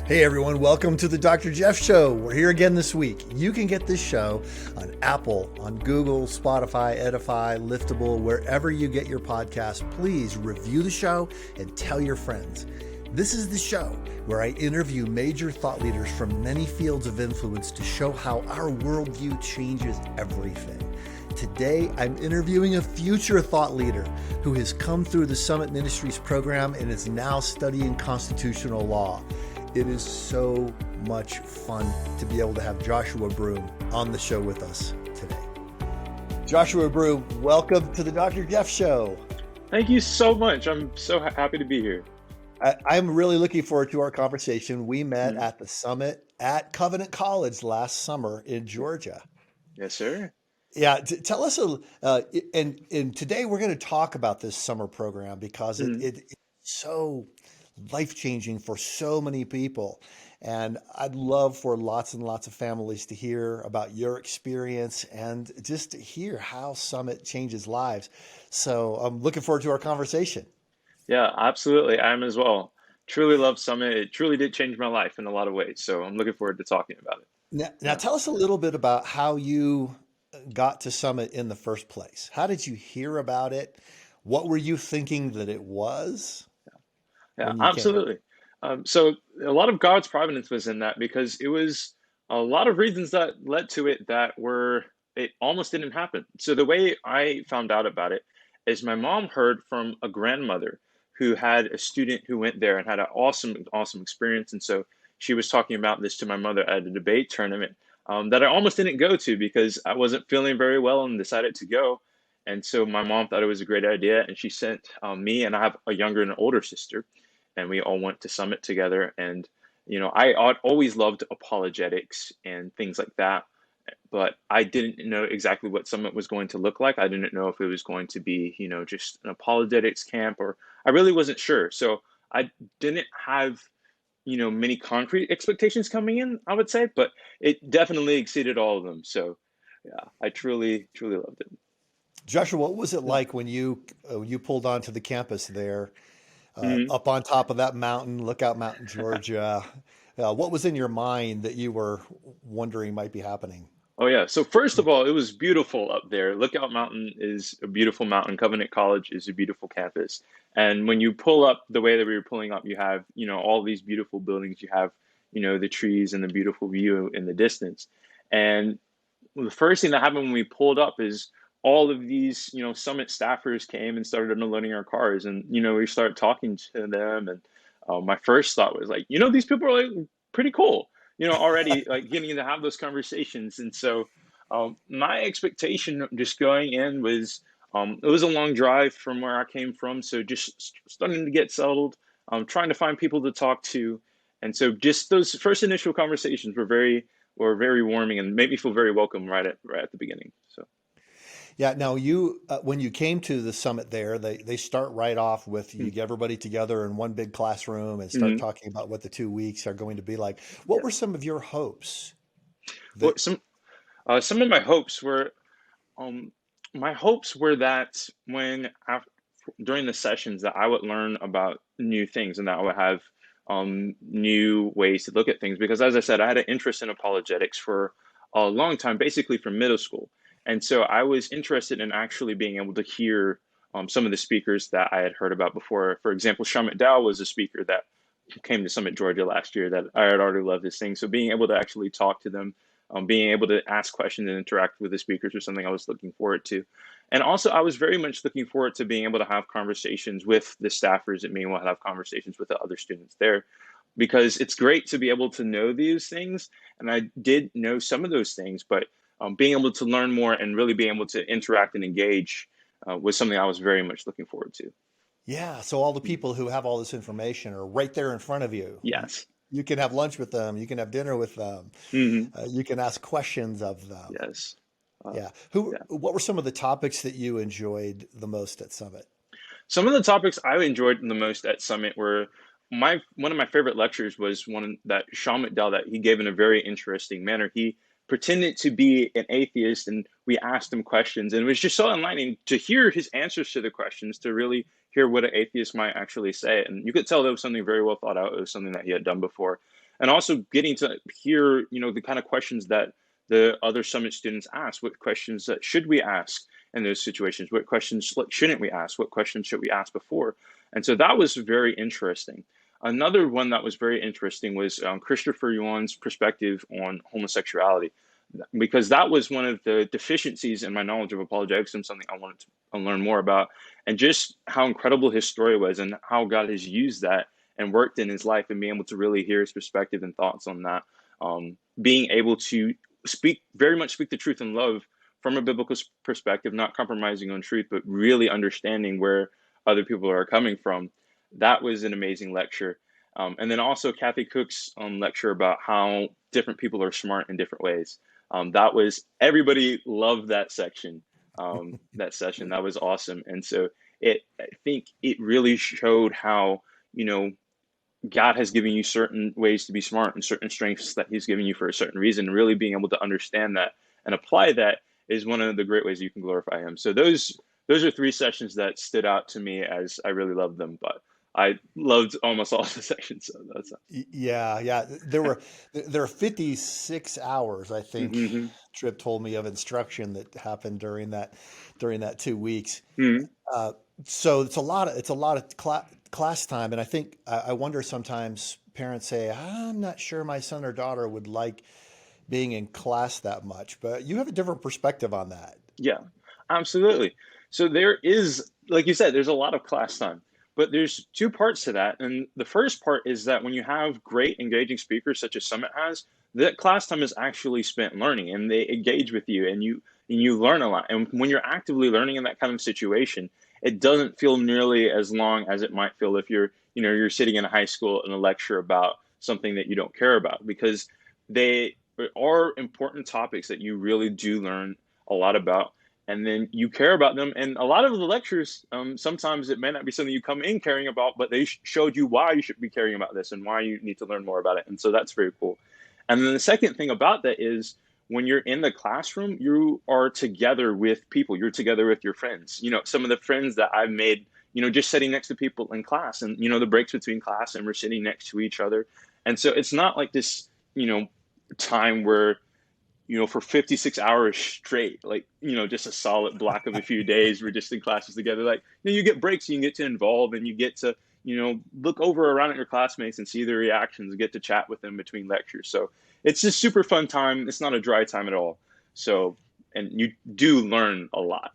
Hey everyone, welcome to the Dr. Jeff Show. We're here again this week. You can get this show on Apple, on Google, Spotify, Edify, Liftable, wherever you get your podcast. Please review the show and tell your friends. This is the show where I interview major thought leaders from many fields of influence to show how our worldview changes everything. Today, I'm interviewing a future thought leader who has come through the Summit Ministries program and is now studying constitutional law. It is so much fun to be able to have Joshua Broome on the show with us today. Joshua Broome, welcome to the Dr. Jeff Show. Thank you so much. I'm so happy to be here. I'm really looking forward to our conversation. We met at the Summit at Covenant College last summer in Georgia. Yes, sir. Yeah, tell us, and today we're going to talk about this summer program because it's so life-changing for so many people. And I'd love for lots and lots of families to hear about your experience and just to hear how Summit changes lives. So I'm looking forward to our conversation. Yeah, absolutely. I am as well. Truly love Summit. It truly did change my life in a lot of ways. So I'm looking forward to talking about it. Now tell us a little bit about how you got to Summit in the first place. How did you hear about it? What were you thinking that it was? Yeah, absolutely. So a lot of God's providence was in that because it was a lot of reasons that led to it it almost didn't happen. So the way I found out about it is my mom heard from a grandmother who had a student who went there and had an awesome experience. And so she was talking about this to my mother at a debate tournament that I almost didn't go to because I wasn't feeling very well and decided to go. And so my mom thought it was a great idea, and she sent me, and I have a younger and an older sister, and we all went to Summit together. And, I always loved apologetics and things like that, but I didn't know exactly what Summit was going to look like. I didn't know if it was going to be, just an apologetics camp, or I really wasn't sure. So I didn't have, many concrete expectations coming in, I would say, but it definitely exceeded all of them. So yeah, I truly loved it. Joshua, what was it like when you pulled onto the campus there, Mhm. up on top of that mountain, Lookout Mountain, Georgia? What was in your mind that you were wondering might be happening? Oh yeah. So first of all, it was beautiful up there. Lookout Mountain is a beautiful mountain. Covenant College is a beautiful campus. And when you pull up the way that we were pulling up, you have, all these beautiful buildings. You have, the trees and the beautiful view in the distance. And the first thing that happened when we pulled up is all of these, Summit staffers came and started unloading our cars. And, we started talking to them. And my first thought was like, these people are like pretty cool, already like getting to have those conversations. And so my expectation just going in was it was a long drive from where I came from. So just starting to get settled, trying to find people to talk to. And so just those first initial conversations were very warming and made me feel very welcome right at the beginning. So Yeah. Now when you came to the summit there, they start right off with you get everybody together in one big classroom and start mm-hmm. talking about what the 2 weeks are going to be like. What were Yes. some of your hopes? Well, That some of my hopes were that during the sessions that I would learn about new things and that I would have new ways to look at things. Because as I said, I had an interest in apologetics for a long time, basically from middle school. And so I was interested in actually being able to hear some of the speakers that I had heard about before. For example, Shamit Dow was a speaker that came to Summit, Georgia last year that I had already loved his thing. So being able to actually talk to them, being able to ask questions and interact with the speakers was something I was looking forward to. And also, I was very much looking forward to being able to have conversations with the staffers and being able to have conversations with the other students there, because it's great to be able to know these things. And I did know some of those things, but being able to learn more and really being able to interact and engage was something I was very much looking forward to. Yeah. So all the people who have all this information are right there in front of you. Yes. You can have lunch with them. You can have dinner with them. hmm You can ask questions of them. Yes. Uh, Yeah. yeah. What were some of the topics that you enjoyed the most at Summit? Some of the topics I enjoyed the most at Summit were one of my favorite lectures was one that Sean McDowell that he gave in a very interesting manner. He pretended to be an atheist and we asked him questions, and it was just so enlightening to hear his answers to the questions, to really hear what an atheist might actually say. And you could tell that was something very well thought out. It was something that he had done before. and also getting to hear, the kind of questions that the other summit students ask. What questions that should we ask in those situations? What questions shouldn't we ask? What questions should we ask before? And so that was very interesting. Another one that was very interesting was Christopher Yuan's perspective on homosexuality, because that was one of the deficiencies in my knowledge of apologetics and something I wanted to learn more about, and just how incredible his story was and how God has used that and worked in his life, and being able to really hear his perspective and thoughts on that. Being able to very much speak the truth in love from a biblical perspective, not compromising on truth, but really understanding where other people are coming from. That was an amazing lecture. And then also Kathy Cook's lecture about how different people are smart in different ways. That was, everybody loved that section, that session. That was awesome. And so I think it really showed how, God has given you certain ways to be smart and certain strengths that he's given you for a certain reason. And really being able to understand that and apply that is one of the great ways you can glorify him. So those are three sessions that stood out to me as I really loved them, but I loved almost all the sections. So that's Yeah. There were 56 hours, I think, mm-hmm. Tripp told me, of instruction that happened during that 2 weeks. Mm-hmm. Uh, so it's a lot of class time, and I think I wonder sometimes parents say, "I'm not sure my son or daughter would like being in class that much," but you have a different perspective on that. Yeah, absolutely. So there is, like you said, there's a lot of class time, but there's two parts to that. And the first part is that when you have great engaging speakers such as Summit has, that class time is actually spent learning, and they engage with you, and you learn a lot. And when you're actively learning in that kind of situation, it doesn't feel nearly as long as it might feel if you're sitting in a high school in a lecture about something that you don't care about, because they are important topics that you really do learn a lot about, and then you care about them. And a lot of the lectures, sometimes it may not be something you come in caring about, but they showed you why you should be caring about this and why you need to learn more about it. And so that's very cool. And then the second thing about that is, when you're in the classroom, you are together with people. You're together with your friends. Some of the friends that I've made, just sitting next to people in class, and the breaks between class, and we're sitting next to each other. And so it's not like this, time where, for 56 hours straight, like, just a solid block of a few days, we're just in classes together. Like, you get breaks, you can get to involve, and you get to, look over around at your classmates and see their reactions, and get to chat with them between lectures. So it's just super fun time. It's not a dry time at all. So, and you do learn a lot.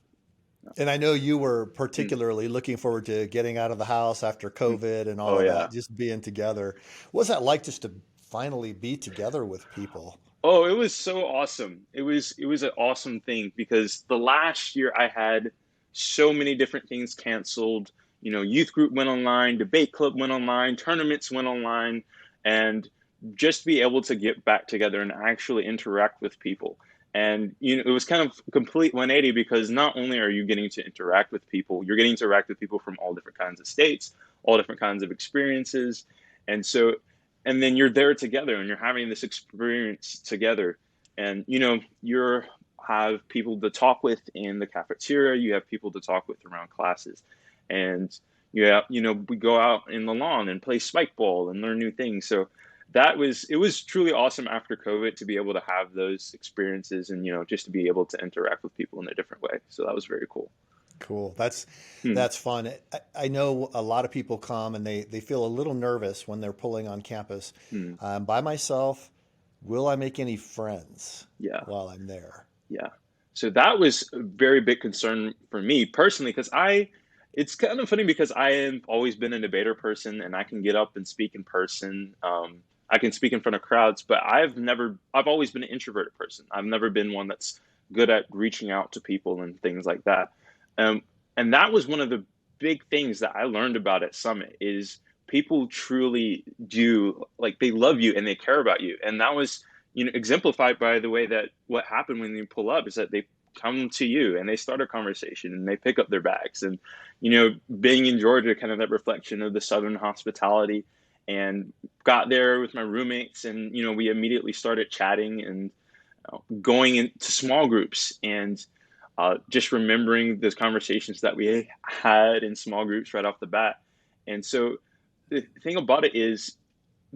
And I know you were Mm, particularly looking forward to getting out of the house after mm. COVID and all Oh of yeah. that, just being together. What was that like, just to finally be together with people? Oh, it was so awesome. It was an awesome thing, because the last year I had so many different things canceled. Youth group went online, debate club went online, tournaments went online, and just be able to get back together and actually interact with people. And it was kind of a complete 180, because not only are you getting to interact with people, you're getting to interact with people from all different kinds of states, all different kinds of experiences. And so, and then you're there together, and you're having this experience together, and you have people to talk with in the cafeteria, you have people to talk with around classes, and we go out in the lawn and play spike ball and learn new things. So it was truly awesome after COVID to be able to have those experiences, and just to be able to interact with people in a different way. So that was very cool. Cool. That's Hmm. that's fun. I know a lot of people come and they feel a little nervous when they're pulling on campus. Hmm. By myself, will I make any friends Yeah. while I'm there? Yeah. So that was a very big concern for me personally, because it's kind of funny, because I have always been a debater person, and I can get up and speak in person. I can speak in front of crowds, but I've always been an introverted person. I've never been one that's good at reaching out to people and things like that. Um, and that was one of the big things that I learned about at Summit, is people truly do, like, they love you and they care about you. And that was, exemplified by the way that what happened when you pull up is that they come to you and they start a conversation and they pick up their bags. And, being in Georgia, kind of that reflection of the Southern hospitality, and got there with my roommates, and, we immediately started chatting, and going into small groups, and just remembering those conversations that we had in small groups right off the bat. And so the thing about it is,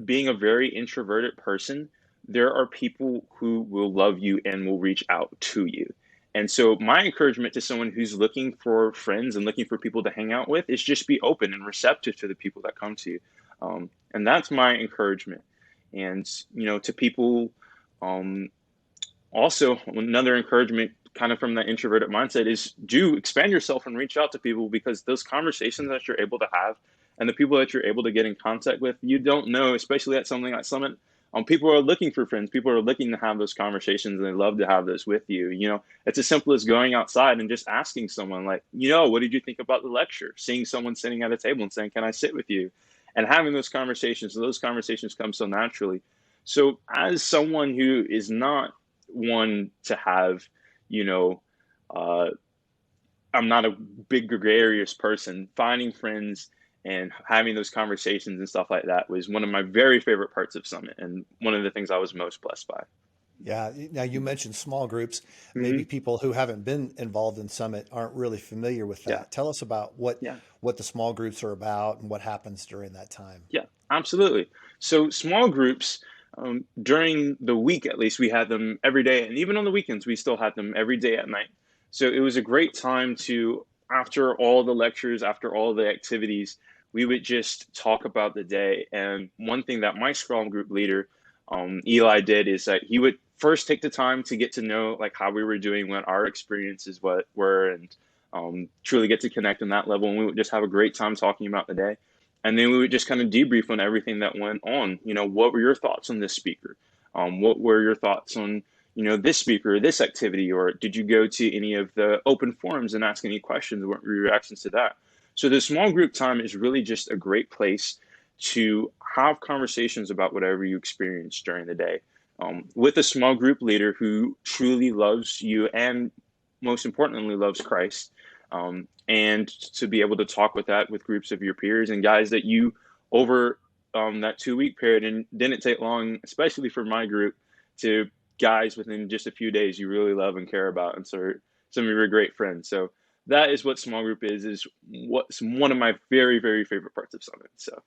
being a very introverted person, there are people who will love you and will reach out to you. And so my encouragement to someone who's looking for friends and looking for people to hang out with is just be open and receptive to the people that come to you. And that's my encouragement. And, to people, um, also another encouragement kind of from that introverted mindset is do expand yourself and reach out to people, because those conversations that you're able to have and the people that you're able to get in contact with, you don't know, especially at something like Summit. People are looking for friends. People are looking to have those conversations, and they love to have those with you. It's as simple as going outside and just asking someone, like, what did you think about the lecture? Seeing someone sitting at a table and saying, can I sit with you? And having those conversations. So those conversations come so naturally. So as someone who is not one to have, you know, uh, I'm not a big gregarious person. Finding friends and having those conversations and stuff like that was one of my very favorite parts of Summit, and one of the things I was most blessed by. Yeah. Now you mentioned small groups. Maybe Hmm. people who haven't been involved in Summit aren't really familiar with Yeah, that. Tell us about what yeah, what the small groups are about and what happens during that time. yeah, absolutely. So small groups, during the week at least, we had them every day, and even on the weekends, we still had them every day at night. So it was a great time to, after all the lectures, after all the activities, we would just talk about the day. And one thing that my Scrum group leader, Eli, did is that he would first take the time to get to know like how we were doing, what our experiences what were, and truly get to connect on that level. And we would just have a great time talking about the day. And then we would just kind of debrief on everything that went on. What were your thoughts on this speaker? What were your thoughts on, this speaker, this activity? Or did you go to any of the open forums and ask any questions? What were your reactions to that? So the small group time is really just a great place to have conversations about whatever you experience during the day, with a small group leader who truly loves you and most importantly loves Christ, and to be able to talk with that with groups of your peers and guys that you over, that 2 week period, and didn't take long, especially for my group, to guys within just a few days you really love and care about, and so some of your great friends. So that is what small group is what's one of my very very favorite parts of Summit. So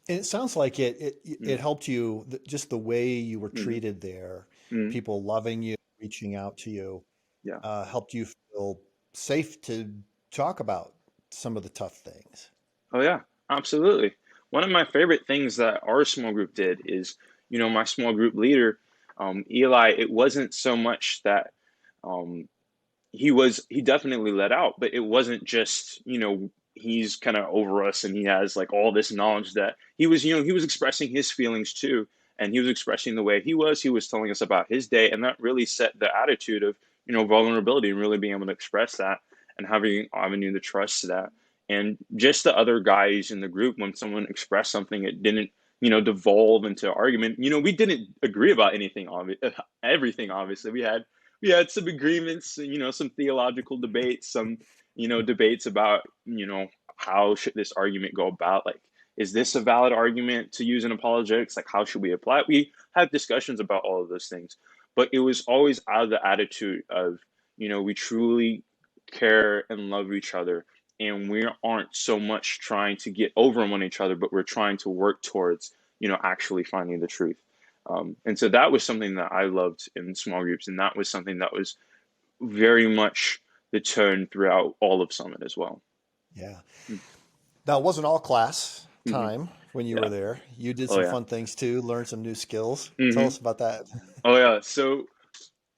And it sounds like it mm, helped you, just the way you were mm, treated there, mm, people loving you, reaching out to you, yeah. helped you feel safe to talk about some of the tough things. Oh yeah, absolutely. One of my favorite things that our small group did is, my small group leader, Eli. It wasn't so much that, um, he definitely let out, but it wasn't just, he's kind of over us and he has like all this knowledge. That he was expressing his feelings too, and he was expressing the way he was telling us about his day, and that really set the attitude of, vulnerability, and really being able to express that, and having avenue to trust that. And just the other guys in the group, when someone expressed something, it didn't, devolve into argument. We didn't agree about anything, everything. Obviously, we had some agreements, some theological debates, some, debates about, how should this argument go about? Like, is this a valid argument to use in apologetics? Like, how should we apply it? We had discussions about all of those things, but it was always out of the attitude of, we truly care and love each other. And we aren't so much trying to get over on each other, but we're trying to work towards, actually finding the truth. And so that was something that I loved in small groups, and that was something that was very much the tone throughout all of Summit as well. Yeah. Now, it wasn't all class Mm-hmm. time when you were Yeah. there. You did Oh some yeah. fun things too, learned some new skills. Tell Mm-hmm. us about that. Oh yeah. So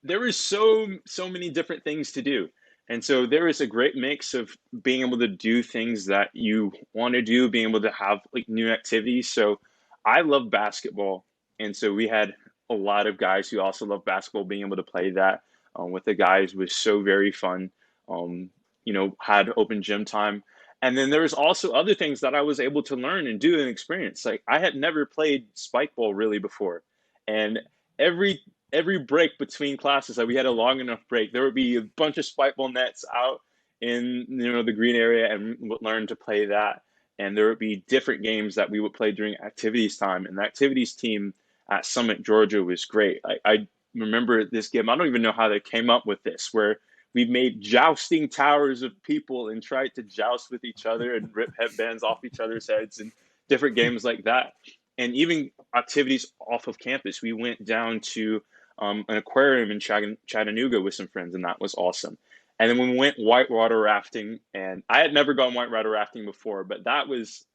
there was so many different things to do, and so there is a great mix of being able to do things that you want to do, being able to have like new activities. So I love basketball, and so we had a lot of guys who also love basketball. Being able to play that, with the guys was so very fun. Had open gym time. And then there was also other things that I was able to learn and do and experience. Like, I had never played spike ball really before, and every every break between classes, that we had a long enough break, there would be a bunch of spike ball nets out in, the green area, and we would learn to play that. And there would be different games that we would play during activities time. And the activities team at Summit, Georgia was great. I remember this game. I don't even know how they came up with this, where we made jousting towers of people and tried to joust with each other and rip headbands off each other's heads, and different games like that. and even activities off of campus. We went down to an aquarium in Chattanooga with some friends, and that was awesome. And then we went whitewater rafting, and I had never gone whitewater rafting before, but that was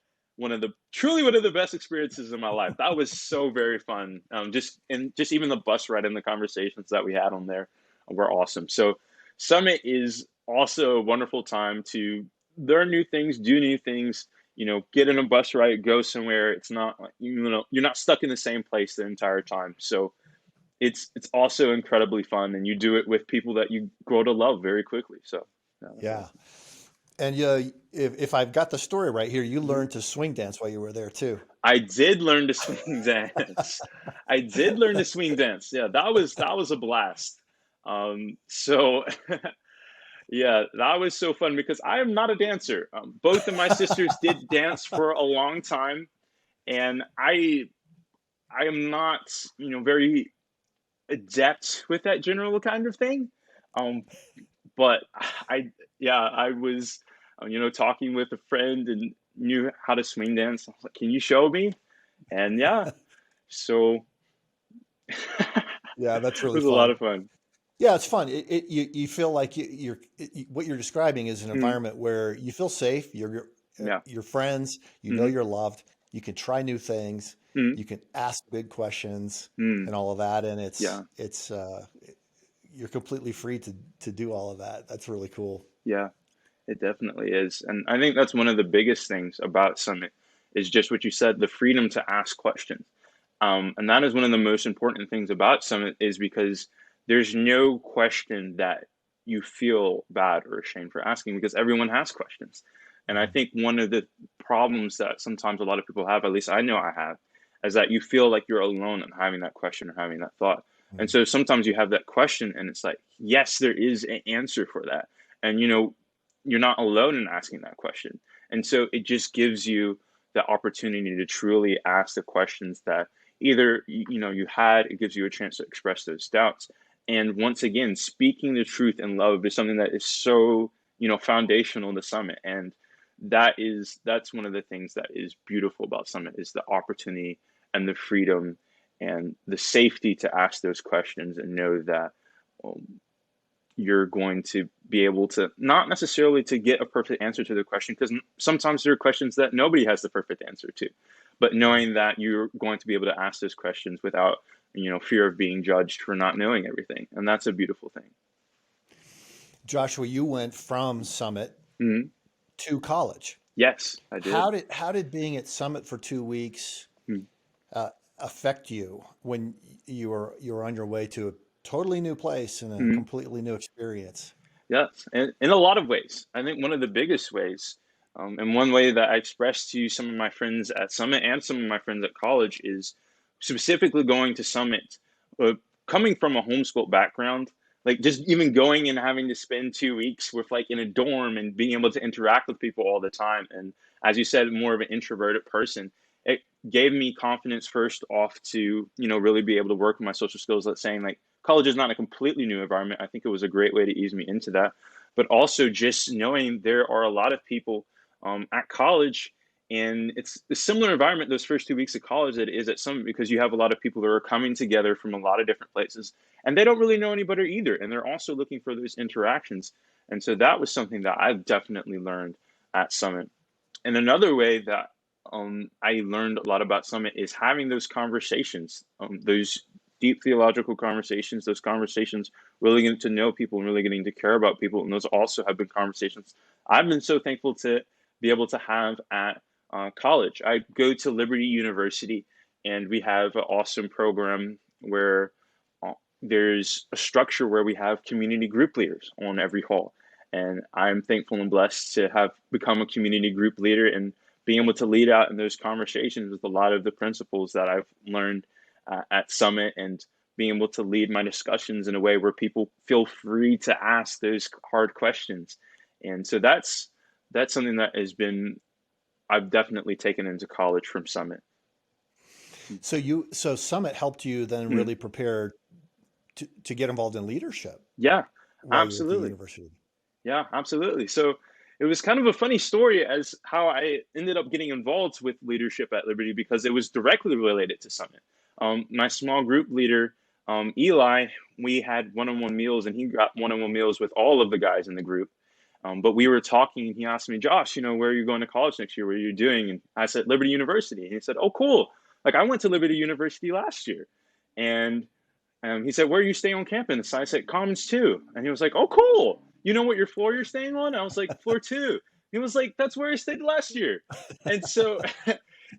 truly one of the best experiences in my life. That was so very fun. Just even the bus ride and the conversations that we had on there were awesome. So Summit is also a wonderful time to learn new things, do new things, get in a bus ride, go somewhere. It's not like, you're not stuck in the same place the entire time. So it's also incredibly fun, and you do it with people that you grow to love very quickly. So that's Yeah. awesome. And if I've got the story right here, you Mhm. learned to swing dance while you were there too. I did learn to swing dance. I did learn to swing dance. Yeah, that was a blast. So yeah, that was so fun because I am not a dancer. Both of my sisters did dance for a long time, and I am not, very adept with that general kind of thing. Um, but I was, talking with a friend and knew how to swing dance. I was like, "Can you show me?" And yeah, so it Yeah, that's really was a lot fun. of fun. Yeah, it's fun. You feel like what you're describing is an Mm, environment where you feel safe. yeah. You're friends. You know Hmm. you're loved. You can try new things. Mm, You can ask big questions mm, and all of that. And yeah. you're completely free to do all of that. That's really cool. Yeah. It definitely is. And I think that's one of the biggest things about Summit is just what you said, the freedom to ask questions. And that is one of the most important things about Summit is because there's no question that you feel bad or ashamed for asking because everyone has questions. And I Mhm. think one of the problems that sometimes a lot of people have, at least I know I have, is that you feel like you're alone in having that question or having that thought. And Mhm. so sometimes you have that question and it's like, yes, there is an answer for that. And you're not alone in asking that question. And so it just gives you the opportunity to truly ask the questions that either you had. It gives you a chance to express those doubts. And once again, speaking the truth in love is something that is so foundational to Summit. And that's one of the things that is beautiful about Summit is the opportunity and the freedom and the safety to ask those questions and know that um, you're going to be able to not necessarily to get a perfect answer to the question because sometimes there are questions that nobody has the perfect answer to, but Right. knowing that you're going to be able to ask those questions without fear of being judged for not knowing everything, and that's a beautiful thing. Joshua, you went from Summit Hmm. to college. Yes, I did. How did being at Summit for 2 weeks Mm. uh, affect you when you were on your way to a totally new place and a Hmm. completely new experience? Yes, and in a lot of ways. I think one of the biggest ways, and one way that I expressed to some of my friends at Summit and some of my friends at college is specifically going to Summit, uh, coming from a homeschool background, like just even going and having to spend 2 weeks with like in a dorm and being able to interact with people all the time. And as you said, more of an introverted person. It gave me confidence first off to, really be able to work on my social skills. Let's saying like college is not a completely new environment. I think it was a great way to ease me into that. But also just knowing there are a lot of people at college, and it's a similar environment those first 2 weeks of college that it is at Summit because you have a lot of people that are coming together from a lot of different places, and they don't really know anybody either, and they're also looking for those interactions. And so that was something that I've definitely learned at Summit. And another way that I learned a lot about Summit is having those conversations, those deep theological conversations, those conversations really getting to know people and really getting to care about people. And those also have been conversations I've been so thankful to be able to have at college. I go to Liberty University, and we have an awesome program where uh, there's a structure where we have community group leaders on every hall. And I'm thankful and blessed to have become a community group leader and being able to lead out in those conversations with a lot of the principles that I've learned at Summit and being able to lead my discussions in a way where people feel free to ask those hard questions. And so that's something that has been I've definitely taken into college from Summit. So Summit helped you then Mm. really prepare to get involved in leadership Yeah, while you're at the absolutely. university. Yeah, absolutely. So it was kind of a funny story as how I ended up getting involved with leadership at Liberty, because it was directly related to Summit. My small group leader, Eli, we had one-on-one meals, and he got one-on-one meals with all of the guys in the group. But we were talking, and he asked me, Josh, where are you going to college next year? What are you doing? And I said, Liberty University. And he said, oh, cool. Like, I went to Liberty University last year. And he said, where are you staying on campus? So I said, Commons 2. And he was like, oh, cool. You know what your floor you're staying on? I was like, floor 2. He was like, that's where I stayed last year. And so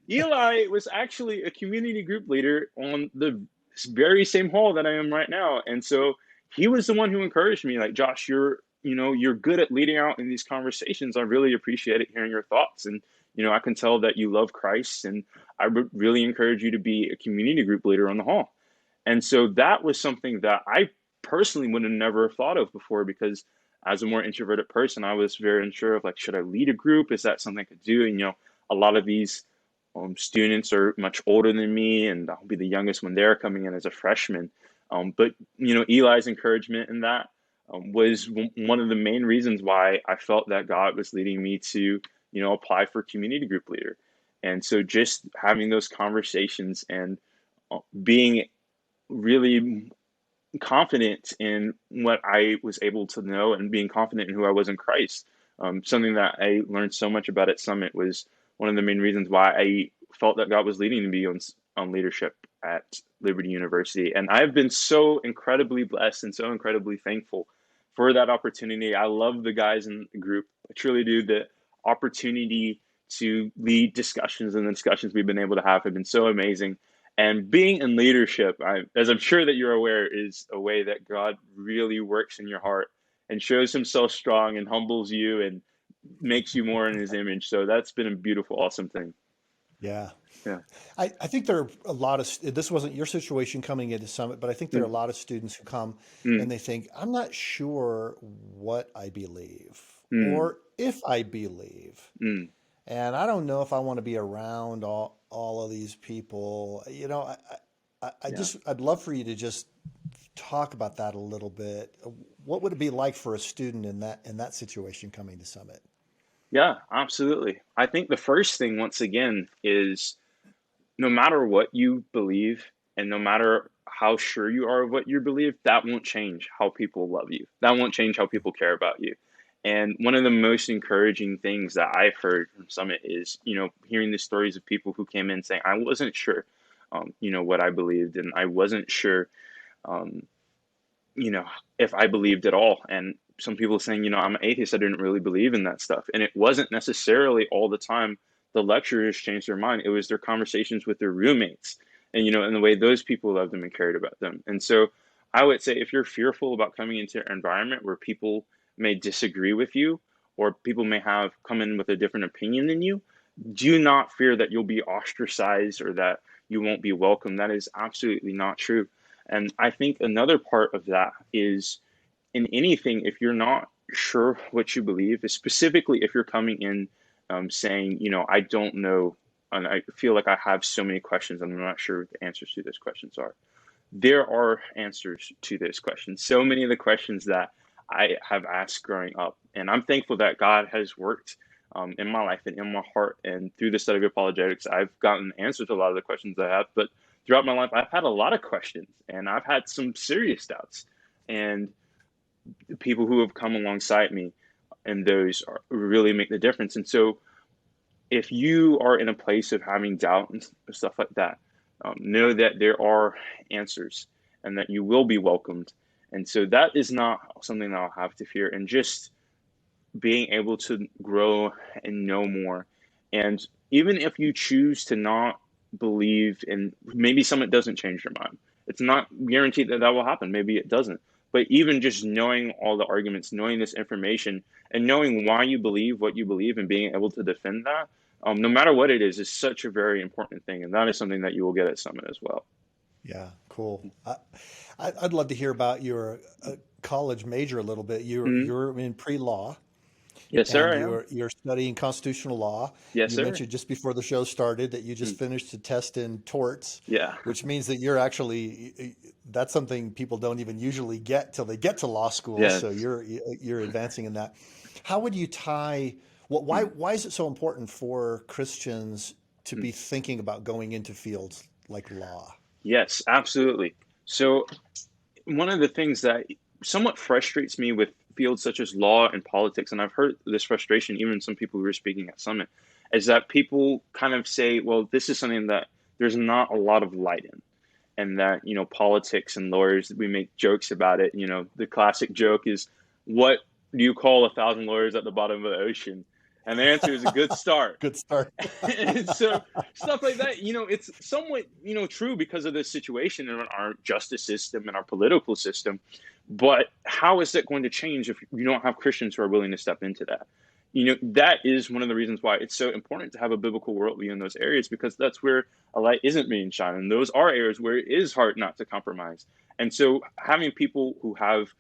Eli was actually a community group leader on the very same hall that I am right now. And so he was the one who encouraged me, like, Josh, you're good at leading out in these conversations. I really appreciate it, hearing your thoughts. And, I can tell that you love Christ, and I would really encourage you to be a community group leader on the hall. And so that was something that I personally would have never thought of before, because as a more introverted person, I was very unsure of, like, should I lead a group? Is that something I could do? And, a lot of these students are much older than me, and I'll be the youngest when they're coming in as a freshman. But Eli's encouragement in that was one of the main reasons why I felt that God was leading me to, apply for community group leader. And so just having those conversations and being really confident in what I was able to know, and being confident in who I was in Christ. Something that I learned so much about at Summit was one of the main reasons why I felt that God was leading me on leadership at Liberty University. And I've been so incredibly blessed and so incredibly thankful for that opportunity. I love the guys in the group. I truly do. The opportunity to lead discussions, and the discussions we've been able to have been so amazing. And being in leadership, as I'm sure that you're aware, is a way that God really works in your heart and shows himself strong and humbles you and makes you more in his image. So that's been a beautiful, awesome thing. Yeah. Yeah. I think there are a lot of, this wasn't your situation coming into Summit, but I think there are a lot of students who come and they think, I'm not sure what I believe or if I believe. And I don't know if I want to be around all of these people. I'd love for you to just talk about that a little bit. What would it be like for a student in that situation coming to Summit? Yeah, absolutely. I think the first thing, once again, is no matter what you believe, and no matter how sure you are of what you believe, that won't change how people love you. That won't change how people care about you. And one of the most encouraging things that I've heard from Summit is, hearing the stories of people who came in saying, I wasn't sure, what I believed, and I wasn't sure, if I believed at all. And some people saying, I'm an atheist, I didn't really believe in that stuff. And it wasn't necessarily all the time the lecturers changed their mind. It was their conversations with their roommates, and, and the way those people loved them and cared about them. And so I would say, if you're fearful about coming into an environment where people may disagree with you, or people may have come in with a different opinion than you, do not fear that you'll be ostracized or that you won't be welcome. That is absolutely not true. And I think another part of that is, in anything, if you're not sure what you believe, specifically if you're coming in saying, I don't know, and I feel like I have so many questions and I'm not sure what the answers to those questions are. There are answers to those questions. So many of the questions that I have asked growing up, and I'm thankful that God has worked in my life and in my heart, and through the study of apologetics, I've gotten answers to a lot of the questions I have. But throughout my life, I've had a lot of questions, and I've had some serious doubts. And people who have come alongside me, and those really make the difference. And so if you are in a place of having doubt and stuff like that, know that there are answers and that you will be welcomed. And so that is not something that I'll have to fear. And just being able to grow and know more. And even if you choose to not believe, and maybe someone doesn't change your mind, it's not guaranteed that will happen. Maybe it doesn't. But even just knowing all the arguments, knowing this information, and knowing why you believe what you believe, and being able to defend that, no matter what it is such a very important thing. And that is something that you will get at Summit as well. Yeah, cool. I'd love to hear about your college major a little bit. You're in pre-law. Yes, sir. And you're studying constitutional law. Yes, you sir. mentioned just before the show started that you just finished a test in torts. Yeah. Which means that you're actually, that's something people don't even usually get till they get to law school. Yes. So you're advancing in that. How would you tie why Mm. why is it so important for Christians to Mm. be thinking about going into fields like law? Yes, absolutely. So one of the things that somewhat frustrates me with fields such as law and politics, and I've heard this frustration even some people who are speaking at Summit, is that people kind of say, well, this is something that there's not a lot of light in. And that, politics and lawyers, we make jokes about it. The classic joke is, what do you call 1,000 lawyers at the bottom of the ocean? And the answer is a good start. Good start. And so stuff like that, it's somewhat, true because of the situation in our justice system and our political system. But how is that going to change if you don't have Christians who are willing to step into that? That is one of the reasons why it's so important to have a biblical worldview in those areas, because that's where a light isn't being shined. And those are areas where it is hard not to compromise. And so having people who have,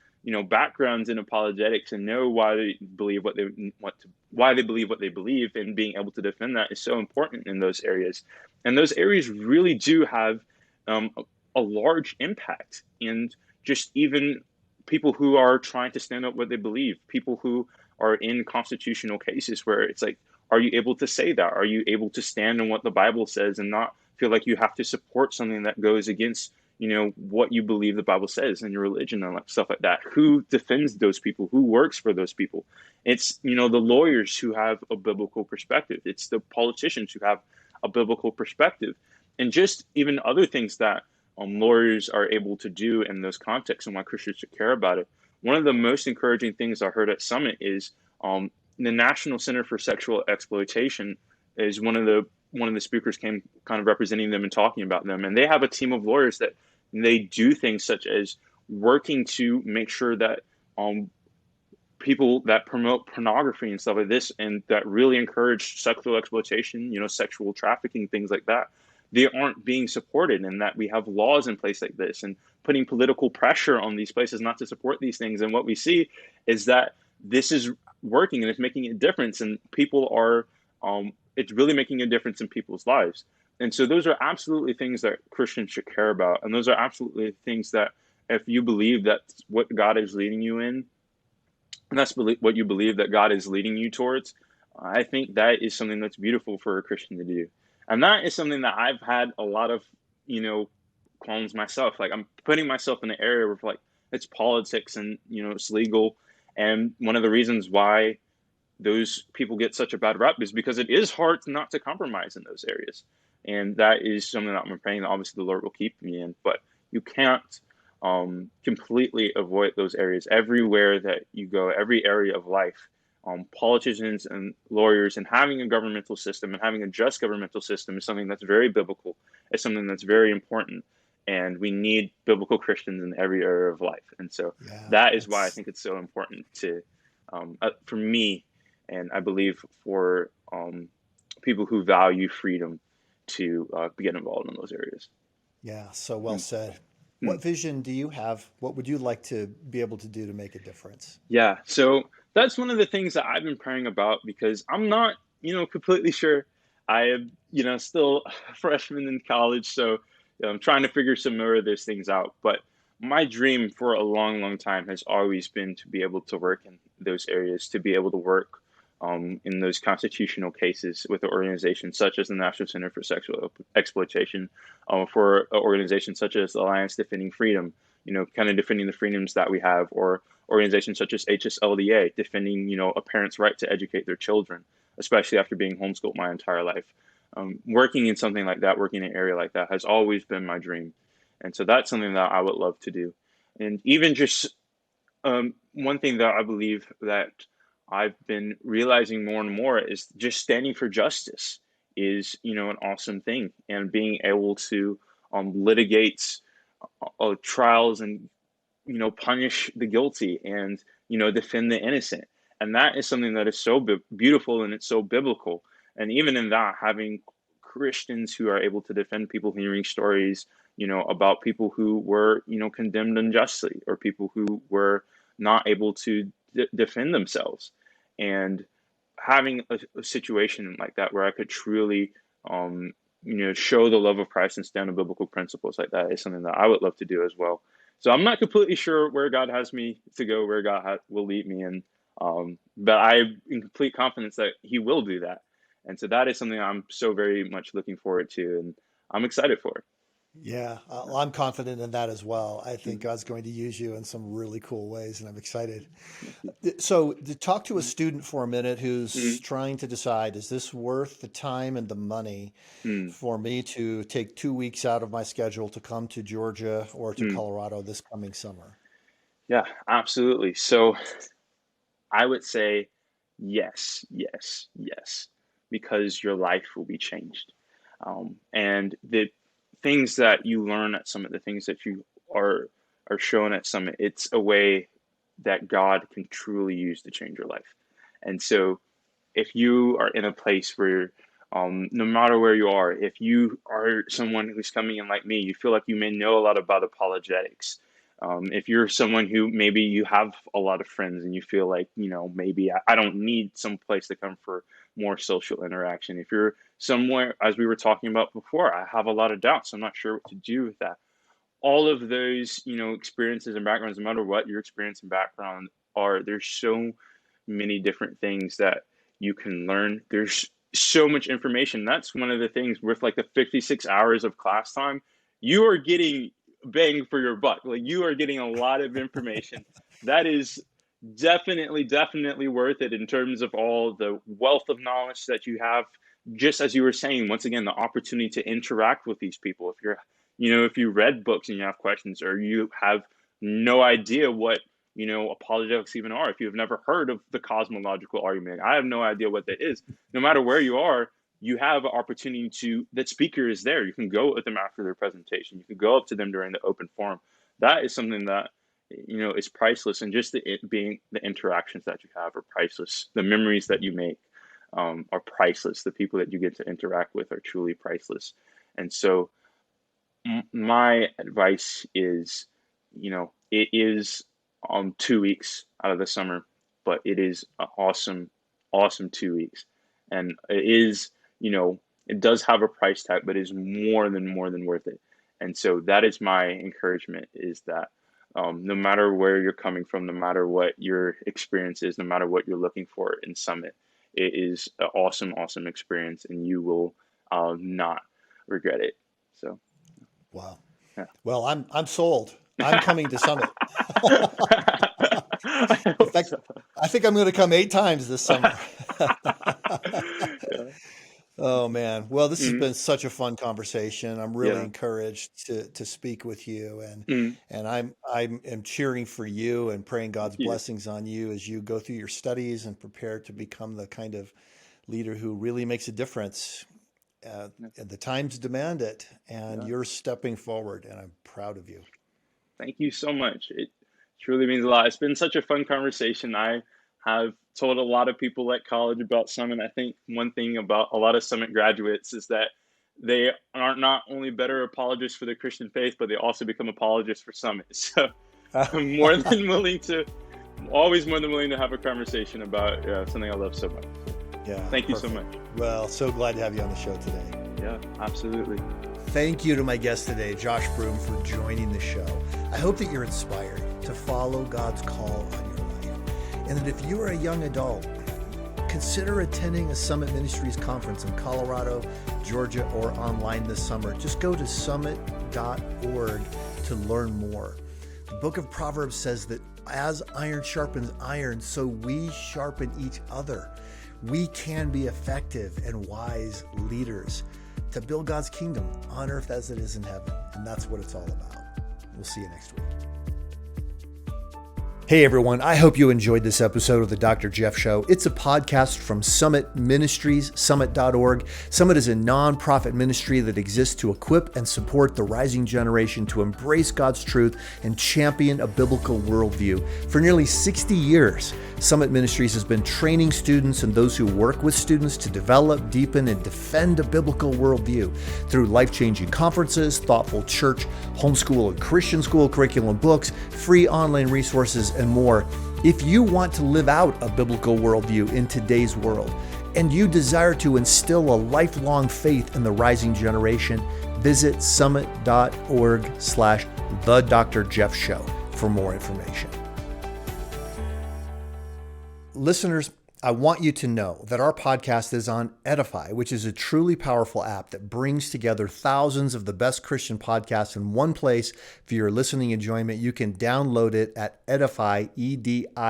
backgrounds in apologetics and know why they believe what they want to, why they believe what they believe, and being able to defend that is so important in those areas. And those areas really do have a large impact. And just even people who are trying to stand up what they believe, people who are in constitutional cases where it's like, are you able to say that? Are you able to stand on what the Bible says and not feel like you have to support something that goes against, what you believe the Bible says and your religion and stuff like that? Who defends those people? Who works for those people? It's, the lawyers who have a biblical perspective. It's the politicians who have a biblical perspective. And just even other things that lawyers are able to do in those contexts and why Christians should care about it. One of the most encouraging things I heard at Summit is the National Center for Sexual Exploitation is one of the speakers came kind of representing them and talking about them. And they have a team of lawyers that they do things such as working to make sure that people that promote pornography and stuff like this and that really encourage sexual exploitation, sexual trafficking, things like that, they aren't being supported, and that we have laws in place like this and putting political pressure on these places not to support these things. And what we see is that this is working and it's making a difference, and people are, it's really making a difference in people's lives. And so those are absolutely things that Christians should care about. And those are absolutely things that if you believe that's what God is leading you in, and that's what you believe that God is leading you towards, I think that is something that's beautiful for a Christian to do. And that is something that I've had a lot of, qualms myself. Like, I'm putting myself in an area where, like, it's politics and, it's legal. And one of the reasons why those people get such a bad rep is because it is hard not to compromise in those areas. And that is something that I'm praying that obviously the Lord will keep me in. But you can't completely avoid those areas. Everywhere that you go, every area of life, politicians and lawyers, and having a governmental system and having a just governmental system is something that's very biblical. It's something that's very important. And we need biblical Christians in every area of life. And so Yeah, that is why I that's think it's so important to, for me, and I believe for people who value freedom to get involved in those areas. yeah, so well Mm, said. mm. What vision do you have? What would you like to be able to do to make a difference? Yeah, so that's one of the things that I've been praying about, because I'm not, completely sure. I am, still a freshman in college, so I'm trying to figure some more of those things out. But my dream for a long, long time has always been to be able to work in those areas, to be able to work in those constitutional cases with an organization such as the National Center for Sexual Exploitation, for an organization such as Alliance Defending Freedom, kind of defending the freedoms that we have, or organizations such as HSLDA, defending, a parent's right to educate their children, especially after being homeschooled my entire life. Working in something like that, working in an area like that has always been my dream. And so that's something that I would love to do. And even just one thing that I believe that I've been realizing more and more is just standing for justice is, an awesome thing. And being able to litigate trials and, punish the guilty and, defend the innocent. And that is something that is so beautiful, and it's so biblical. And even in that, having Christians who are able to defend people, hearing stories, about people who were, condemned unjustly, or people who were not able to defend themselves. And having a situation like that where I could truly, show the love of Christ and stand on biblical principles like that is something that I would love to do as well. So I'm not completely sure where God has me to go, where God will lead me, and But I'm in complete confidence that he will do that. And so that is something I'm so very much looking forward to, and I'm excited for. Yeah, I'm confident in that as well. I think Mhm. God's going to use you in some really cool ways, and I'm excited. Thank you. So, to talk to a Mhm. student for a minute who's Mhm. trying to decide, is this worth the time and the money Mm. for me to take 2 weeks out of my schedule to come to Georgia or to Mm. Colorado this coming summer? Yeah, absolutely. So I would say yes, yes, yes, because your life will be changed. And the things that you learn at Summit, the things that you are are shown at Summit, it's a way that God can truly use to change your life. And so if you are in a place where no matter where you are, if you are someone who's coming in like me, you feel like you may know a lot about apologetics. If you're someone who maybe you have a lot of friends and you feel like, maybe I don't need some place to come for more social interaction. If you're somewhere, as we were talking about before, I have a lot of doubts. I'm not sure what to do with that. All of those, experiences and backgrounds, no matter what your experience and background are, there's so many different things that you can learn. There's so much information. That's one of the things with like the 56 hours of class time, you are getting bang for your buck. Like you are getting a lot of information that is definitely worth it in terms of all the wealth of knowledge that you have. Just as you were saying, once again, the opportunity to interact with these people. If you read books and you have questions, or you have no idea what apologetics even are. If you've never heard of the cosmological argument, I have no idea what that is. No matter where you are, you have an opportunity that speaker is there. You can go with them after their presentation. You can go up to them during the open forum. That is something that is priceless, and just the interactions that you have are priceless. The memories that you make are priceless. The people that you get to interact with are truly priceless. And so, my advice is, it is 2 weeks out of the summer, but it is an awesome 2 weeks, and it does have a price tag, but is more than worth it. And so that is my encouragement: is that no matter where you're coming from, no matter what your experience is, no matter what you're looking for in Summit, it is an awesome experience, and you will not regret it. So. Wow. Yeah. Well, I'm sold. I'm coming to Summit. I In hope fact, so. I think I'm going to come 8 times this summer. Yeah. Oh man. Well, this has Mhm. been such a fun conversation. I'm really Yeah. encouraged to speak with you, and Mhm. I'm cheering for you and praying Thank God's you. blessings on you as you go through your studies and prepare to become the kind of leader who really makes a difference. Yeah. And the times demand it, and Yeah. you're stepping forward, and I'm proud of you. Thank you so much. It truly means a lot. It's been such a fun conversation. I have told a lot of people at college about Summit. I think one thing about a lot of Summit graduates is that they are not only better apologists for the Christian faith, but they also become apologists for Summit. So I'm always more than willing to have a conversation about something I love so much. So Yeah, thank you so perfect. much. Well, so glad to have you on the show today. Yeah, absolutely. Thank you to my guest today, Josh Broome, for joining the show. I hope that you're inspired to follow God's call on your life, and that if you are a young adult, consider attending a Summit Ministries conference in Colorado, Georgia, or online this summer. Just go to summit.org to learn more. The book of Proverbs says that as iron sharpens iron, so we sharpen each other. We can be effective and wise leaders to build God's kingdom on earth as it is in heaven. And that's what it's all about. We'll see you next week. Hey everyone, I hope you enjoyed this episode of the Dr. Jeff Show. It's a podcast from Summit Ministries, summit.org. Summit is a nonprofit ministry that exists to equip and support the rising generation to embrace God's truth and champion a biblical worldview. For nearly 60 years, Summit Ministries has been training students and those who work with students to develop, deepen, and defend a biblical worldview through life-changing conferences, thoughtful church, homeschool and Christian school curriculum books, free online resources, and more. If you want to live out a biblical worldview in today's world, and you desire to instill a lifelong faith in the rising generation, visit summit.org/The Dr. Jeff Show for more information. listeners, I want you to know that our podcast is on Edify, which is a truly powerful app that brings together thousands of the best Christian podcasts in one place for your listening enjoyment. You can download it at Edify, EDIFI.app.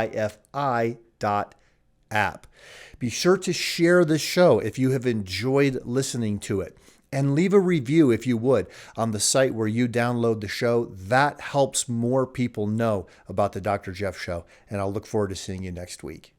Be sure to share this show if you have enjoyed listening to it. And leave a review, if you would, on the site where you download the show. That helps more people know about the Dr. Jeff Show. And I'll look forward to seeing you next week.